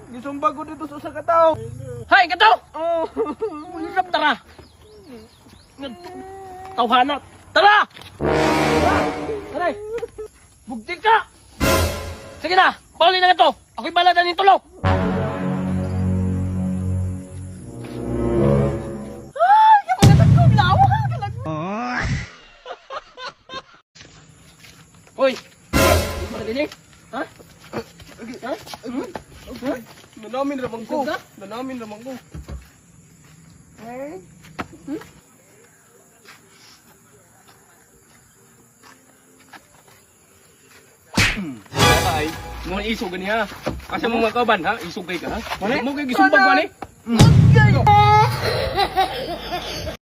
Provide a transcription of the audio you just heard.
Gisumbag ko dito sa kataw. Hay, kataw! Oh. Ulap, tara! Tawhana! Tara! Tara! Bugtik ka! Sige na! Pauli na nga to! Ako'y balada ng tulong! Ay, yung mga tagkong lawa ka lang. Hoy! Ano din eh? Ha? Ha? Nanamin naman ko. Isog ka? Nanamin naman ko. Ay, mga isog gani ha? Asa mo mga kauban ha? Isog kay ka ha? Mo kay gisumbag ko ni? Ay!